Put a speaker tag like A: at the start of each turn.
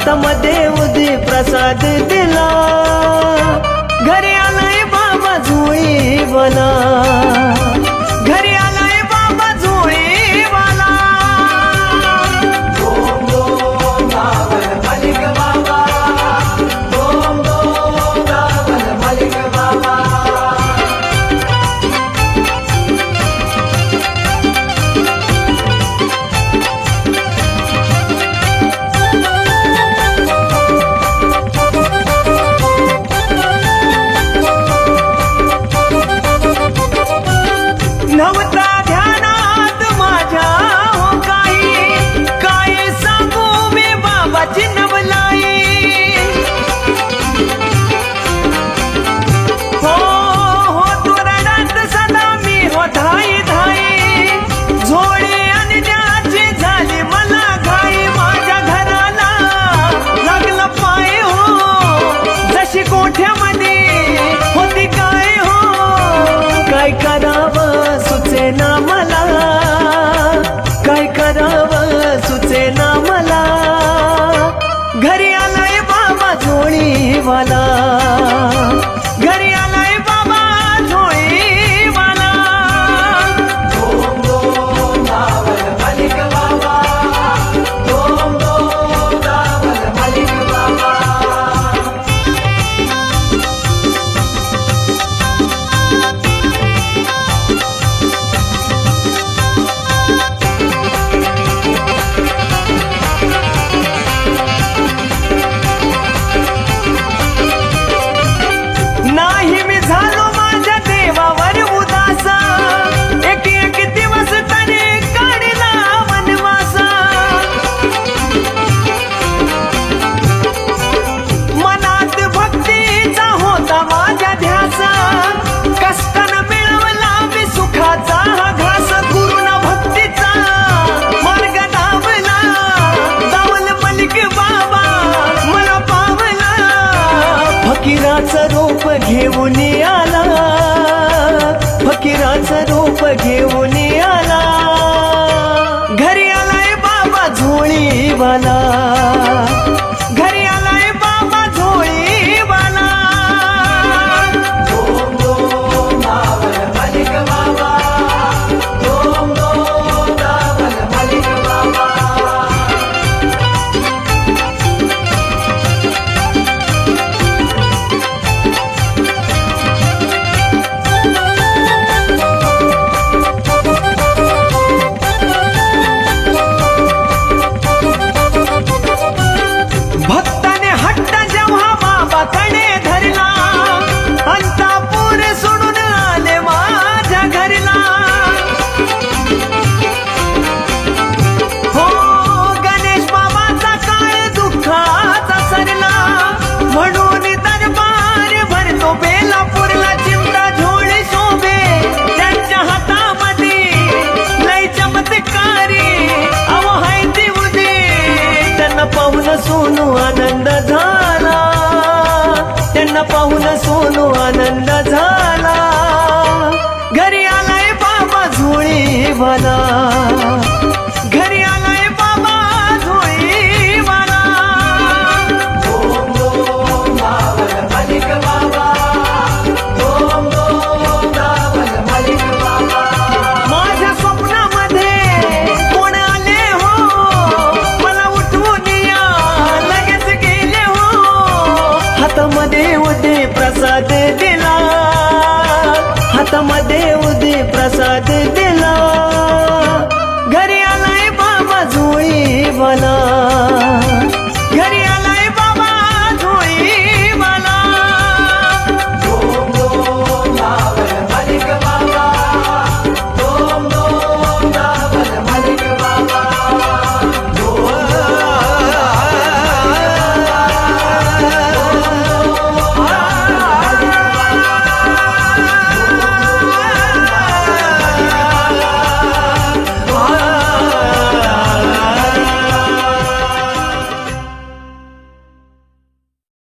A: हातामध्ये उदी प्रसाद दिला, घरी आलाय बाबा झोळीवाला, घरी आलाय बाबा झोळीवाला.
B: ओम ओम गावल मलिक बाबा, ओम ओम गावल मलिक बाबा.
A: नव्हता ध्यानात माझ्या हो काही, काय सांगू मी बाबाची नवलाई. हो हो तोरणात सदा मी हो धाई धाई, झोळी आणण्याची झाली मला घाई. माझ्या घराला लागलं पाय हो, जशी कोठ्यामध्ये होती काय हो. काय करावं सुचेना मला, काय करावं सुचेना मला. घरी आलाय बाबा झोळीवाला, घरी आलाय बाबा झोळीवाला.
B: ओम ओम गावल मलिक बाबा, ओम ओम गावल मलिक बाबा.
A: नाही मी झालो माझ्या देवावर उदास, एक एक दिवस तरी काढला वनवास. मनात भक्तीचा होता माझ्या ध्यास, कष्टानं मिळवला मी सुखाचा हा घास. गुरुन भक्तीचा मार्ग दावला, दावल मलिक बाबा मला पावला. फकीराचं रूप घेऊन आला, फकीराचं रूप घेऊन आला. घरी आलाय बाबा झोळीवाला, घरी आलाय बाबा झोळीवाला.
B: ओम ओम गावल मलिक बाबा, ओम ओम गावल मलिक बाबा.
A: भक्ताने हट्ट जेव्हा बाबाकडे धरला, अंतापूर सोडून आले माझ्या घरला. हो गणेश बाबाचा काळ दुःखाचा सरला, म्हणून दरबार भरतो बेलापूरला. चिमटा झोळी शोभे त्यांच्या हातामध्ये, लय चमत्कारी अहो हाय ती उदी. त्यांना पाहून सोनू आनंद झाला, त्यांना पाहून सोनू आनंद झाला. घरी आलाय बाबा झोळीवाला, घरी आलाय बाबा झोळीवाला.
B: ओम ओम गावल मलिक बाबा, ओम ओम गावल मलिक बाबा.
A: माझ्या स्वप्नामध्ये कोण आले हो, मला उठवून या लगेच गेले हो. हातामध्ये उदे प्रसाद दिला, हातामध्ये उदे प्रसाद दिला. घरी आलाय बाबा झोळीवाला,